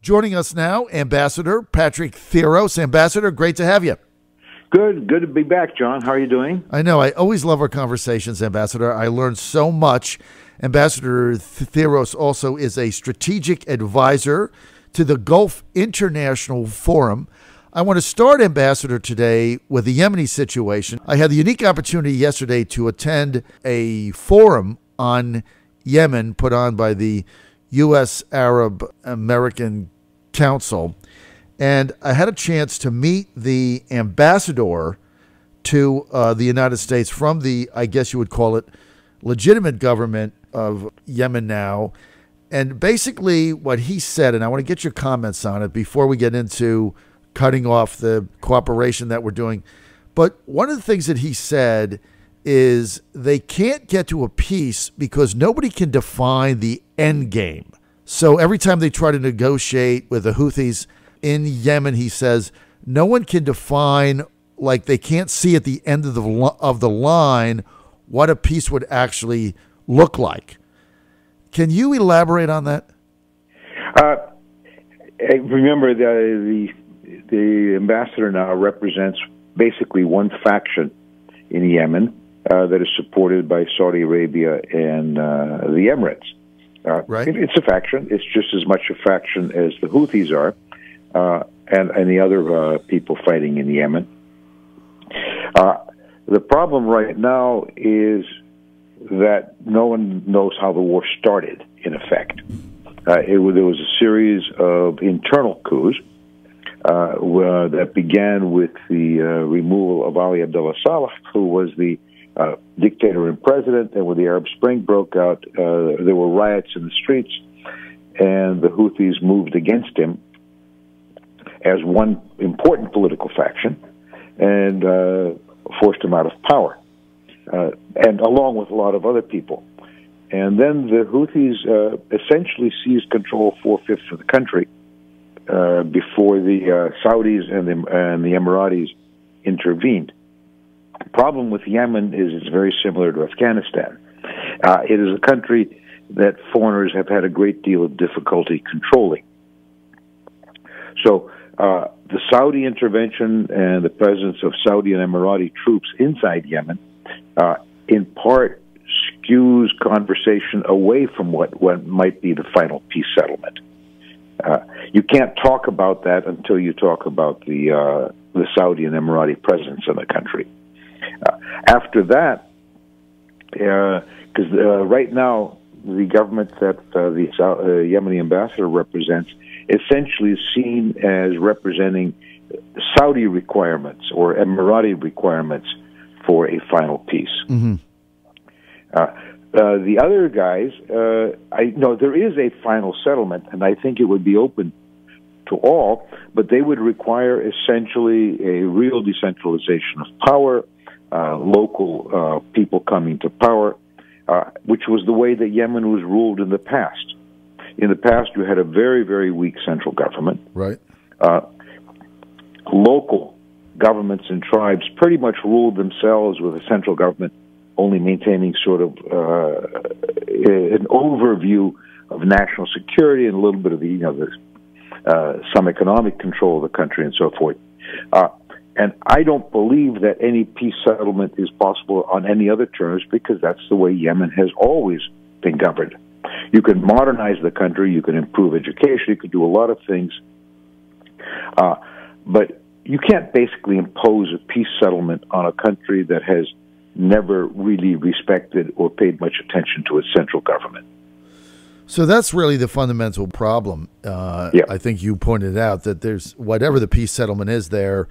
Joining us now, Ambassador Patrick Theros. Ambassador, great to have you. Good to be back, John. How are you doing? I know. I always love our conversations, Ambassador. I learned so much. Ambassador Theros also is a strategic advisor to the Gulf International Forum. I want to start, Ambassador, today with the Yemeni situation. I had the unique opportunity yesterday to attend a forum on Yemen put on by the U.S. Arab American Council, and I had a chance to meet the ambassador to the United States from the, I guess you would call it, legitimate government of Yemen now. And basically what he said, and I want to get your comments on it before we get into cutting off the cooperation that we're doing. But one of the things that he said is they can't get to a peace because nobody can define the end game. So every time they try to negotiate with the Houthis in Yemen, he says, no one can define, like they can't see at the end of the line what a peace would actually look like. Can you elaborate on that? Remember, the ambassador now represents basically one faction in Yemen that is supported by Saudi Arabia and the Emirates. Right. It's a faction. It's just as much a faction as the Houthis are and the other people fighting in Yemen. The problem right now is that no one knows how the war started, in effect. There was a series of internal coups that began with the removal of Ali Abdullah Saleh, who was the dictator and president, and when the Arab Spring broke out, there were riots in the streets, and the Houthis moved against him as one important political faction and forced him out of power, and along with a lot of other people. And then the Houthis essentially seized control of 4/5 of the country before the Saudis and the Emiratis intervened. The problem with Yemen is it's very similar to Afghanistan. It is a country that foreigners have had a great deal of difficulty controlling. So the Saudi intervention and the presence of Saudi and Emirati troops inside Yemen, in part, skews conversation away from what might be the final peace settlement. You can't talk about that until you talk about the Saudi and Emirati presence in the country. After that, because right now the government that the Yemeni ambassador represents essentially is seen as representing Saudi requirements or Emirati requirements for a final peace. Mm-hmm. The other guys, I know there is a final settlement, and I think it would be open to all, but they would require essentially a real decentralization of power, local people coming to power, which was the way that Yemen was ruled in the past. In the past, you had a very, very weak central government. Right. Local governments and tribes pretty much ruled themselves with a central government only maintaining sort of an overview of national security and a little bit of some economic control of the country and so forth. And I don't believe that any peace settlement is possible on any other terms because that's the way Yemen has always been governed. You can modernize the country, you can improve education, you can do a lot of things, but you can't basically impose a peace settlement on a country that has never really respected or paid much attention to its central government. So that's really the fundamental problem. I think you pointed out that there's whatever the peace settlement is there,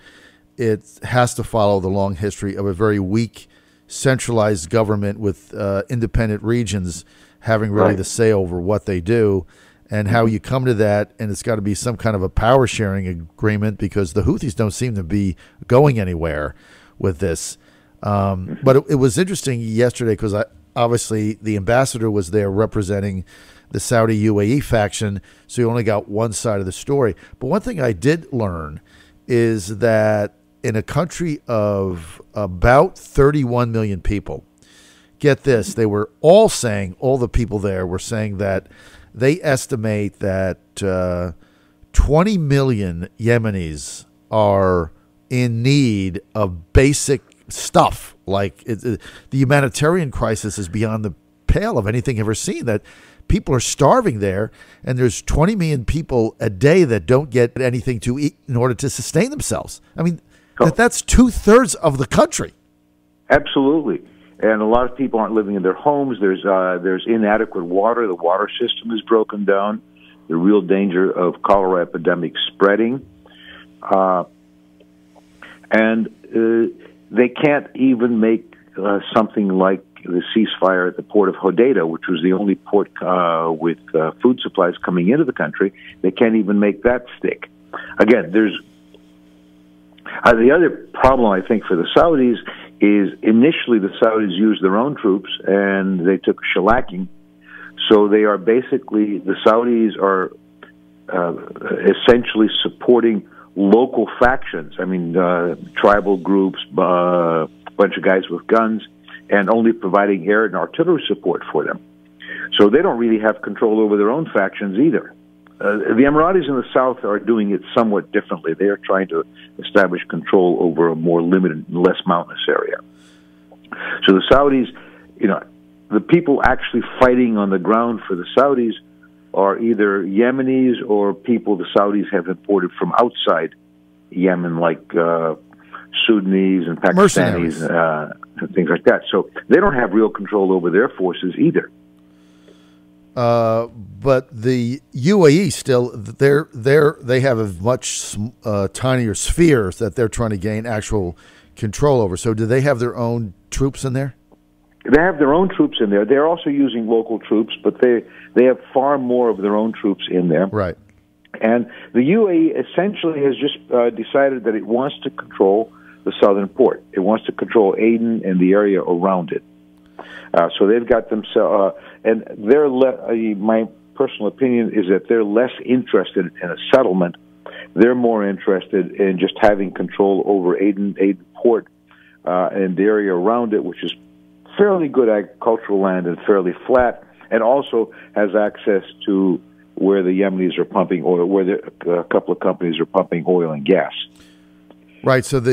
it has to follow the long history of a very weak centralized government with independent regions having really the say over what they do and how you come to that. And it's got to be some kind of a power sharing agreement because the Houthis don't seem to be going anywhere with this. But it was interesting yesterday because obviously the ambassador was there representing the Saudi UAE faction, so you only got one side of the story. But one thing I did learn is that in a country of about 31 million people, get this, they were all saying, all the people there were saying that they estimate that 20 million Yemenis are in need of basic stuff. Like the humanitarian crisis is beyond the pale of anything ever seen. That people are starving there, and there's 20 million people a day that don't get anything to eat in order to sustain themselves. I mean, that's 2/3 of the country. Absolutely. And a lot of people aren't living in their homes. There's inadequate water. The water system is broken down. The real danger of cholera epidemic spreading. And they can't even make something like the ceasefire at the port of Hodeidah, which was the only port with food supplies coming into the country. They can't even make that stick. Again, there's the other problem, I think, for the Saudis is initially the Saudis used their own troops and they took a shellacking. So they are basically, the Saudis are essentially supporting local factions. I mean, tribal groups, a bunch of guys with guns, and only providing air and artillery support for them. So they don't really have control over their own factions either. The Emiratis in the south are doing it somewhat differently. They are trying to establish control over a more limited, less mountainous area. So the Saudis, the people actually fighting on the ground for the Saudis are either Yemenis or people the Saudis have imported from outside Yemen, like Sudanese and Pakistanis and things like that. So they don't have real control over their forces either. But the UAE still, they have a much tinier sphere that they're trying to gain actual control over. So do they have their own troops in there? They have their own troops in there. They're also using local troops, but they have far more of their own troops in there. Right. And the UAE essentially has just decided that it wants to control the southern port. It wants to control Aden and the area around it. So they've got themselves, and they're my personal opinion is that they're less interested in a settlement. They're more interested in just having control over Aden port and the area around it, which is fairly good agricultural land and fairly flat, and also has access to where the Yemenis are pumping oil, where a couple of companies are pumping oil and gas. Right. So in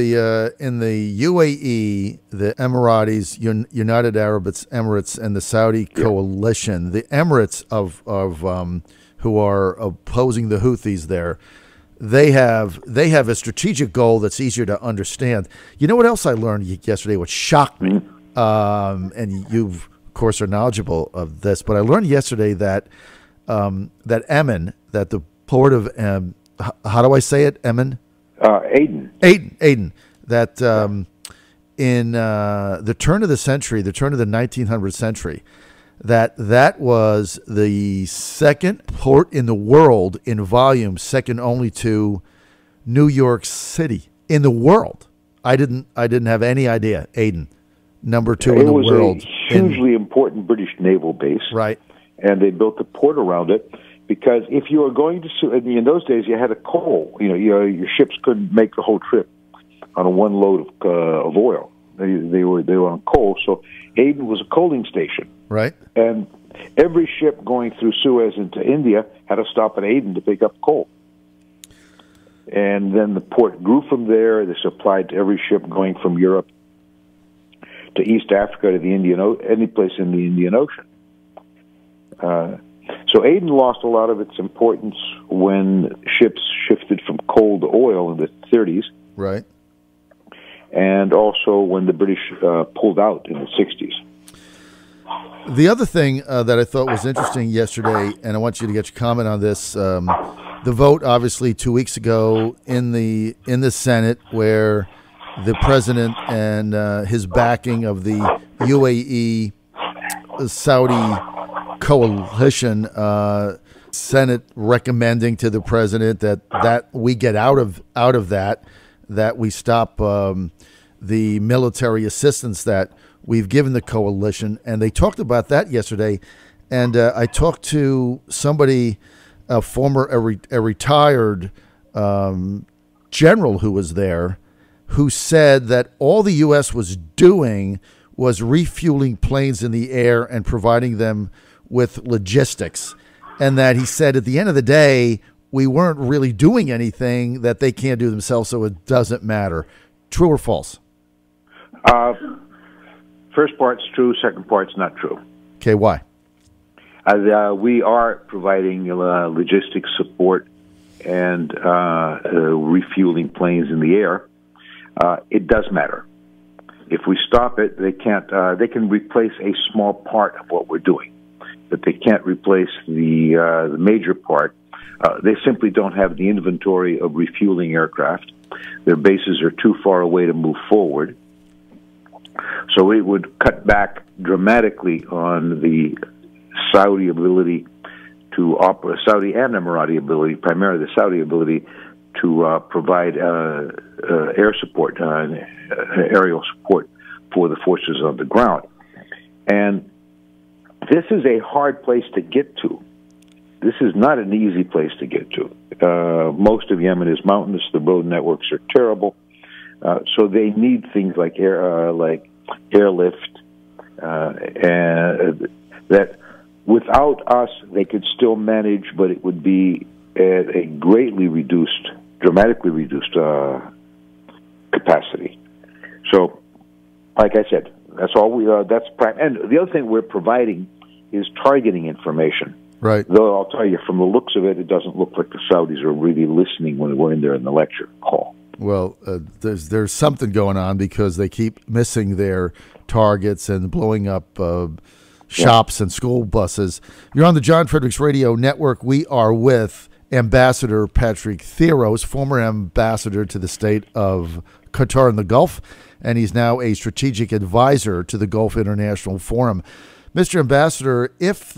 the UAE, the Emiratis, United Arab Emirates, and the Saudi coalition, the Emirates of who are opposing the Houthis there, they have a strategic goal that's easier to understand. You know what else I learned yesterday? What shocked me, and you of course are knowledgeable of this, but I learned yesterday that Yemen, that the port of how do I say it? Yemen. Aden. That in the turn of the century, the turn of the 1900th century, that was the second port in the world in volume, second only to New York City in the world. I didn't have any idea. Aden, number 2 in the world. It was a hugely important British naval base, right? And they built a port around it. Because if you were going to, in those days, you had a coal. Your ships couldn't make the whole trip on one load of oil. They were on coal. So Aden was a coaling station, right? And every ship going through Suez into India had to stop at Aden to pick up coal. And then the port grew from there. They supplied to every ship going from Europe to East Africa to the any place in the Indian Ocean. So Aden lost a lot of its importance when ships shifted from coal to oil in the 30s. Right. And also when the British pulled out in the 60s. The other thing that I thought was interesting yesterday, and I want you to get your comment on this, the vote obviously 2 weeks ago in the Senate where the president and his backing of the UAE Saudi coalition, Senate recommending to the president that we get out of that we stop the military assistance that we've given the coalition. And they talked about that yesterday. And I talked to somebody, a retired general who was there, who said that all the U.S. was doing was refueling planes in the air and providing them with logistics, and that he said at the end of the day, we weren't really doing anything that they can't do themselves, so it doesn't matter. True or false? First part's true, second part's not true. Okay, why? We are providing logistics support and refueling planes in the air. It does matter. If we stop it, they can't. They can replace a small part of what we're doing, but they can't replace the major part. They simply don't have the inventory of refueling aircraft. Their bases are too far away to move forward. So it would cut back dramatically on the Saudi ability to operate, Saudi and Emirati ability, primarily the Saudi ability to provide air support, aerial support for the forces on the ground. And this is a hard place to get to. This is not an easy place to get to. Most of Yemen is mountainous. The road networks are terrible. So they need things like airlift, and that without us they could still manage, but it would be at a dramatically reduced capacity. So, like I said, that's all we. That's prime. And the other thing we're providing is targeting information. Right. Though I'll tell you, from the looks of it, it doesn't look like the Saudis are really listening when we're in there in the lecture hall. Well, there's something going on because they keep missing their targets and blowing up shops and school buses. You're on the John Fredericks Radio Network. We are with Ambassador Patrick Theros, former ambassador to the state of Qatar in the Gulf, and he's now a strategic advisor to the Gulf International Forum. Mr. Ambassador, if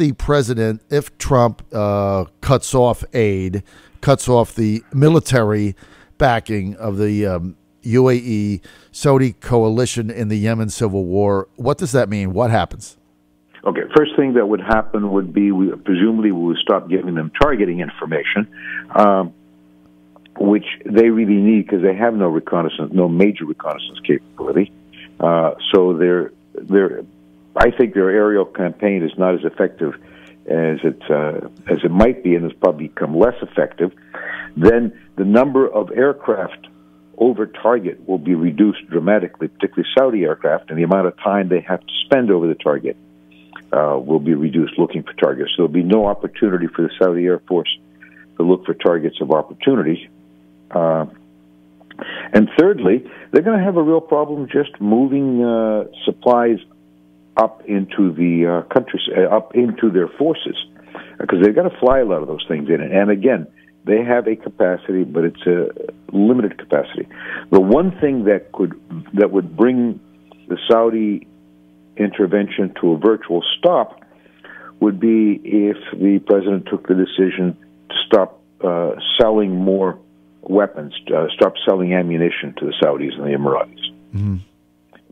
Trump cuts off aid, cuts off the military backing of the UAE Saudi coalition in the Yemen civil war, what does that mean? What happens? Okay, first thing that would happen would be presumably we would stop giving them targeting information, which they really need because they have no major reconnaissance capability. So I think their aerial campaign is not as effective as it might be, and it's probably become less effective. Then the number of aircraft over target will be reduced dramatically, particularly Saudi aircraft, and the amount of time they have to spend over the target will be reduced looking for targets. So there'll be no opportunity for the Saudi Air Force to look for targets of opportunity. And thirdly, they're going to have a real problem just moving supplies up into the countries, up into their forces, because they've got to fly a lot of those things in. And again, they have a capacity, but it's a limited capacity. The one thing that would bring the Saudi intervention to a virtual stop would be if the president took the decision to stop selling more weapons, stop selling ammunition to the Saudis and the Emiratis. Mm-hmm.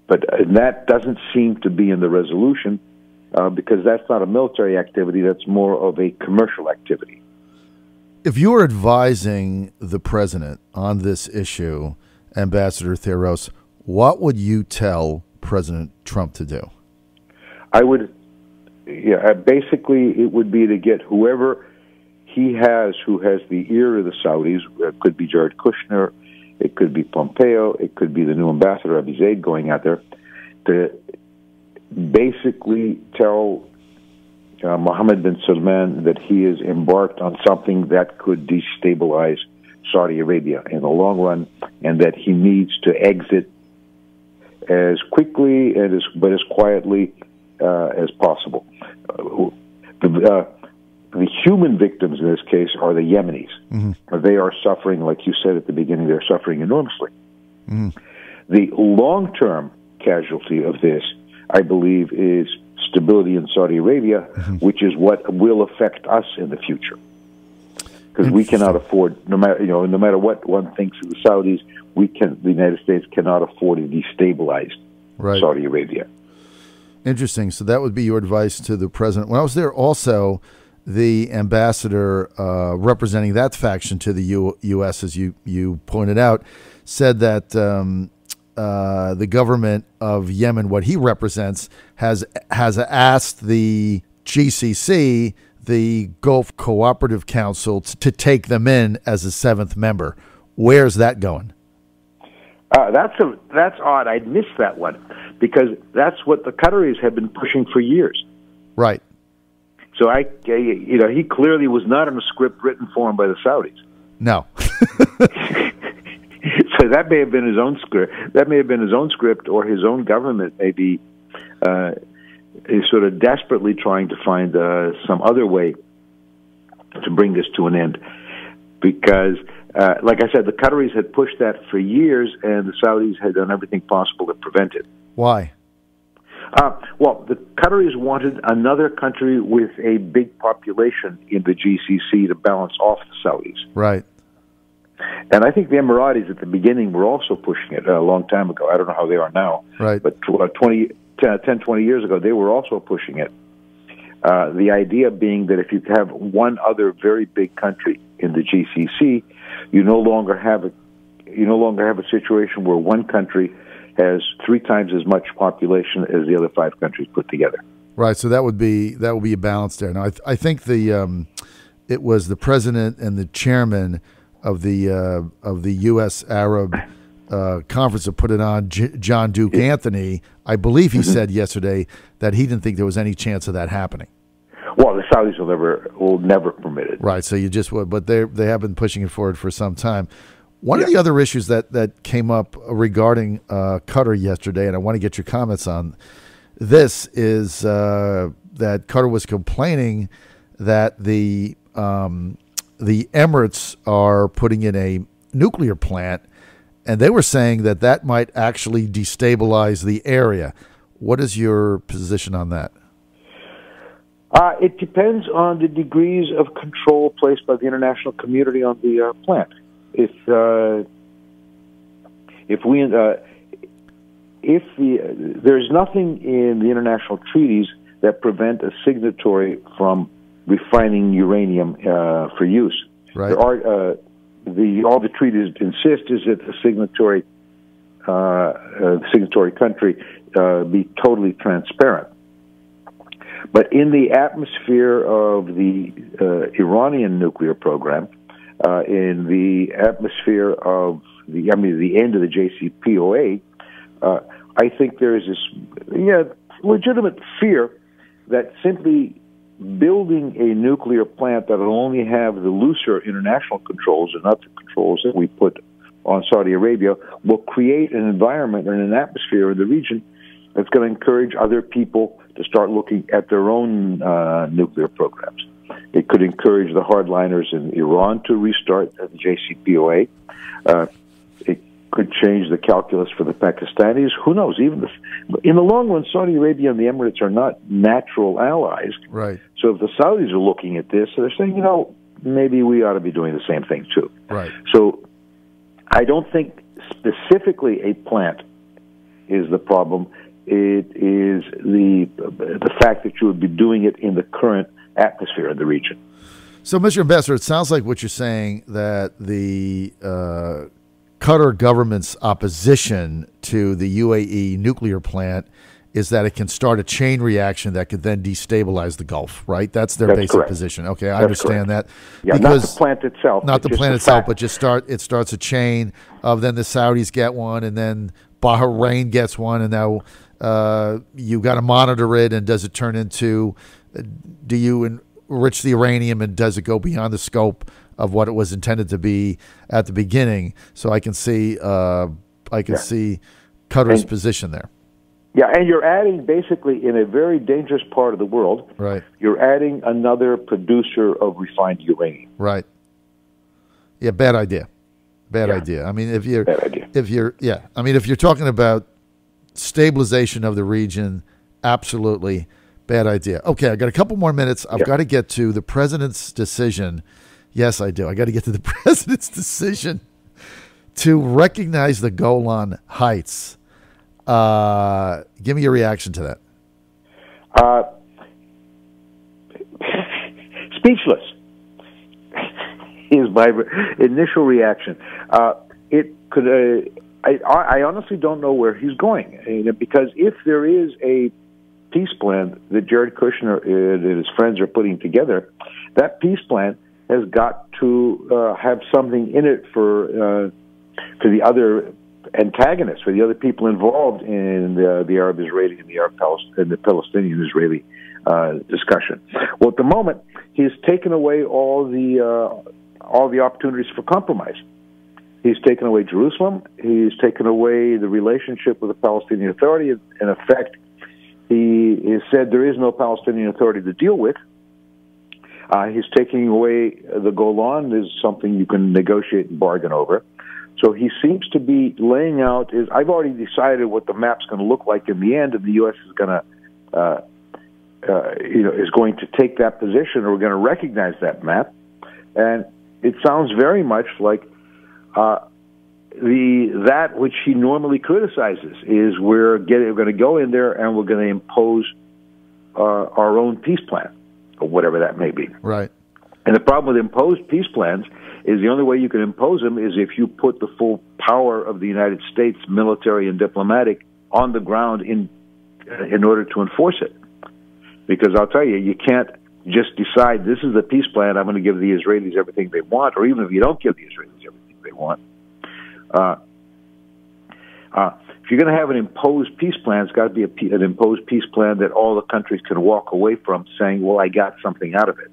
But that doesn't seem to be in the resolution because that's not a military activity, that's more of a commercial activity. If you were advising the president on this issue, Ambassador Theros, what would you tell President Trump to do? I would, basically it would be to get whoever he has who has the ear of the Saudis. It could be Jared Kushner, it could be Pompeo, it could be the new ambassador, Abu Zaid, going out there, to basically tell Mohammed bin Salman that he is embarked on something that could destabilize Saudi Arabia in the long run, and that he needs to exit as quickly and as quietly as possible. The human victims in this case are the Yemenis. Mm-hmm. They are suffering, like you said at the beginning, they're suffering enormously. Mm-hmm. The long-term casualty of this, I believe, is stability in Saudi Arabia, mm-hmm. which is what will affect us in the future. Because we cannot afford, no matter what one thinks of the Saudis, the United States cannot afford to destabilize Saudi Arabia. Interesting. So that would be your advice to the president. When I was there also, the ambassador representing that faction to the U.S., as you pointed out, said that the government of Yemen, what he represents, has asked the GCC, the Gulf Cooperative Council to take them in as a seventh member. Where's that going? That's odd. I'd missed that one because that's what the Qataris have been pushing for years. Right. So he clearly was not in a script written for him by the Saudis. No. So that may have been his own script. That may have been his own script, or his own government maybe is sort of desperately trying to find some other way to bring this to an end. Because, like I said, the Qataris had pushed that for years, and the Saudis had done everything possible to prevent it. Why? Well, the Qataris wanted another country with a big population in the GCC to balance off the Saudis. Right. And I think the Emiratis at the beginning were also pushing it a long time ago. I don't know how they are now. Right. But 20 years ago, they were also pushing it. The idea being that if you have one other very big country in the GCC, you no longer have a situation where one country has 3 times as much population as the other 5 countries put together. Right. So that would be a balance there. Now, I think it was the president and the chairman of the U.S. Arab conference that put it on, John Duke Anthony. I believe he said yesterday that he didn't think there was any chance of that happening. Well, the Saudis will never permit it. Right. So you just would, but they have been pushing it forward for some time. One of the other issues that came up regarding Qatar yesterday, and I want to get your comments on this, is that Qatar was complaining that the Emirates are putting in a nuclear plant, and they were saying that might actually destabilize the area. What is your position on that? It depends on the degrees of control placed by the international community on the plant. There's nothing in the international treaties that prevent a signatory from refining uranium for use. Right. There are all the treaties insist is that the signatory country be totally transparent. But in the atmosphere of the Iranian nuclear program, in the atmosphere of the end of the JCPOA, I think there is this legitimate fear that simply building a nuclear plant that will only have the looser international controls and not the controls that we put on Saudi Arabia will create an environment and an atmosphere in the region that's going to encourage other people to start looking at their own nuclear programs. It could encourage the hardliners in Iran to restart the JCPOA. It could change the calculus for the Pakistanis. Who knows? Even in the long run, Saudi Arabia and the Emirates are not natural allies. Right. So if the Saudis are looking at this, they're saying, maybe we ought to be doing the same thing too. Right. So I don't think specifically a plant is the problem. It is the fact that you would be doing it in the current atmosphere of the region. So, Mr. Ambassador, it sounds like what you're saying that the Qatar government's opposition to the UAE nuclear plant is that it can start a chain reaction that could then destabilize the Gulf, right? That's their basic correct. position. Okay, I understand correct. that. Yeah, because not the plant itself. Not the plant itself, but it starts a chain of then the Saudis get one, and then Bahrain gets one, and now you got to monitor it, and does it turn into, do you enrich the uranium, and does it go beyond the scope of what it was intended to be at the beginning? So I can see see Qatar's position there. Yeah, and you're adding basically in a very dangerous part of the world. Right. You're adding another producer of refined uranium. Right. Yeah, bad idea. Bad idea. I mean, if you're talking about stabilization of the region, absolutely bad idea. Okay, I got a couple more minutes. I've got to get to the president's decision. Yes, I do. I got to get to the president's decision to recognize the Golan Heights. Give me your reaction to that. Speechless is my initial reaction. It could. I honestly don't know where he's going, because if there is a peace plan that Jared Kushner and his friends are putting together, that peace plan has got to have something in it for the other antagonists, for the other people involved in the Arab-Israeli and the Palestinian-Israeli discussion. Well, at the moment, he's taken away all the opportunities for compromise. He's taken away Jerusalem. He's taken away the relationship with the Palestinian Authority. In effect, he has said there is no Palestinian Authority to deal with. He's taking away the Golan is something you can negotiate and bargain over. So he seems to be laying out. I've already decided what the map's going to look like in the end, and the U.S. is going to, is going to take that position, or we're going to recognize that map. And it sounds very much like that which he normally criticizes is we're going to go in there and we're going to impose our own peace plan, or whatever that may be. Right. And the problem with imposed peace plans is the only way you can impose them is if you put the full power of the United States, military and diplomatic, on the ground in order to enforce it. Because I'll tell you, you can't just decide this is the peace plan, I'm going to give the Israelis everything they want, or even if you don't give the Israelis everything they want. If you're going to have an imposed peace plan, it's got to be an imposed peace plan that all the countries can walk away from saying, well, I got something out of it.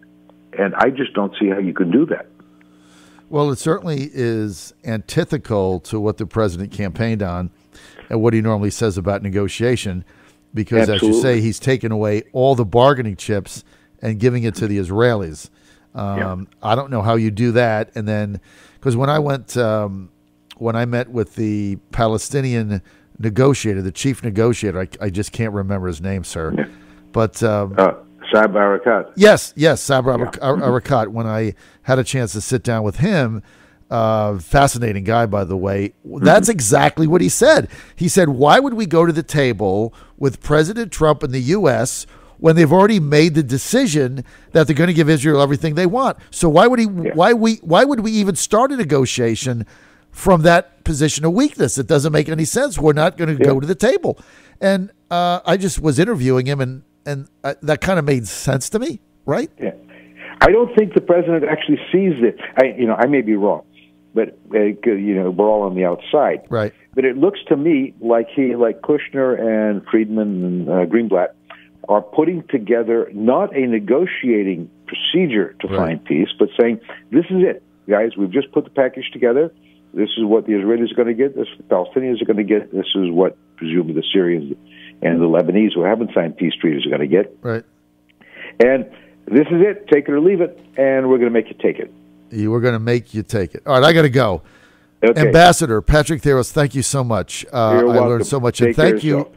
And I just don't see how you can do that. Well, it certainly is antithetical to what the president campaigned on and what he normally says about negotiation, because, Absolutely. As you say, he's taken away all the bargaining chips and giving it to the Israelis. I don't know how you do that. And then, because when I met with the Palestinian negotiator, the chief negotiator, I just can't remember his name, sir. Yeah. But Saeb Erekat. Yes, Saeb Erekat. When I had a chance to sit down with him, fascinating guy, by the way, that's exactly what he said. He said, why would we go to the table with President Trump and the U.S. when they've already made the decision that they're going to give Israel everything they want? So why would why would we even start a negotiation from that position of weakness? It doesn't make any sense. We're not going to go to the table. And I just was interviewing him, and that kind of made sense to me, right? Yeah. I don't think the president actually sees it. I may be wrong, but we're all on the outside. Right. But it looks to me like Kushner and Friedman and Greenblatt are putting together not a negotiating procedure to find peace, but saying, this is it, guys. We've just put the package together. This is what the Israelis are going to get. This is what the Palestinians are going to get. This is what presumably the Syrians and the Lebanese who haven't signed peace treaties are going to get. Right. And this is it. Take it or leave it, and we're going to make you take it. We're going to make you take it. All right, I got to go. Okay. Ambassador Patrick Theros, thank you so much. I learned so much. And thank you.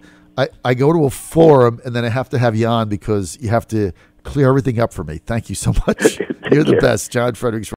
I go to a forum, and then I have to have you on because you have to clear everything up for me. Thank you so much. You're the best. John Fredericks